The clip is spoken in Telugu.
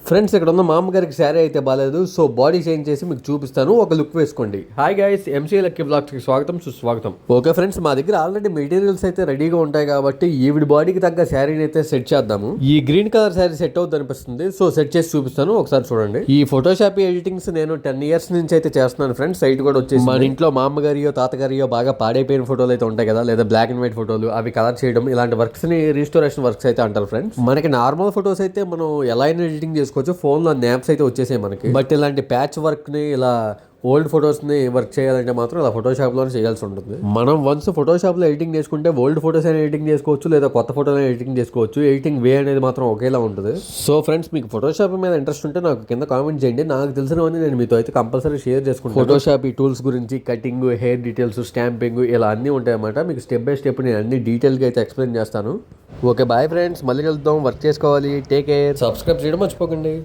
ఫ్రెండ్స్ ఇక్కడ ఉన్న మా అమ్మగారికి శారీ అయితే బాగాలేదు, సో బాడీ చేంజ్ చేసి మీకు చూపిస్తాను, ఒక లుక్ వేసుకోండి. Hi guys, MC Lucky blogs కి స్వాగతం సుస్వాగతం. ఓకే ఫ్రెండ్స్, మా దగ్గర ఆల్రెడీ మెటీరియల్స్ అయితే రెడీగా ఉంటాయి కాబట్టి ఈవిడ బాడీకి తగ్గ శారీని అయితే సెట్ చేద్దాము. ఈ గ్రీన్ కలర్ శారీ సెట్ అవుతుంది అనిపిస్తుంది, సో సెట్ చేసి చూపిస్తాను, ఒకసారి చూడండి. ఈ ఫోటోషాప్ ఎడిటింగ్స్ నేను 10 years నుంచి అయితే చేస్తున్నాను ఫ్రెండ్స్. సైట్ కూడా వచ్చేసి మన ఇంట్లో మా అమ్మగారియో తాతగారియో బాగా పాడైపోయిన ఫోటోలు అయితే ఉంటాయి కదా, లేదా బ్లాక్ అండ్ వైట్ ఫోటోలు, అవి కలర్ చేయడం, ఇలాంటి వర్క్స్ ని రీస్టోరేషన్ వర్క్స్ అయితే అంటారు ఫ్రెండ్స్. మనకి నార్మల్ ఫోటోస్ అయితే మనం ఎలా అయినా ఎడిటింగ్ చేసుకోవచ్చు, ఫోన్ లో న్యాప్స్ అయితే వచ్చేసాయి మనకి. బట్ ఇలాంటి ప్యాచ్ వర్క్ ని, ఇలా ఓల్డ్ ఫొటోస్ ని వర్క్ చేయాలంటే మాత్రం ఇలా ఫోటోషాప్ లోనే చేయాల్సి ఉంటుంది. మనం వన్స్ ఫోటోషాప్ లో ఎడిటింగ్ చేసుకుంటే ఓల్డ్ ఫోటోస్ అయినా ఎడిటింగ్ చేసుకోవచ్చు, లేదా కొత్త ఫోటోలు ఎడిటింగ్ చేసుకోవచ్చు. ఎడిటింగ్ వే అనేది మాత్రం ఒకేలా ఉంటుంది. సో ఫ్రెండ్స్, మీకు ఫోటోషాప్ మీద ఇంట్రెస్ట్ ఉంటే నాకు కింద కామెంట్ చేయండి. నాకు తెలిసినవన్నీ నేను మీతో అయితే కంపల్సరీ షేర్ చేసుకుంటాను. ఫోటోషాప్ ఈ టూల్స్ గురించి, కటింగ్, హెయిర్ డీటెయిల్స్, స్టాంపింగ్, ఇలా అన్నీ ఉంటాయన్నమాట. మీకు స్టెప్ బై స్టెప్ నేను అన్ని డీటెయిల్గా అయితే ఎక్స్ప్లెయిన్ చేస్తాను. ఓకే బాయ్ ఫ్రెండ్స్, మళ్ళీ కలుద్దాం. వర్క్ చేసుకోవాలి. Take care. సబ్స్క్రైబ్ చేయడం మర్చిపోకండి.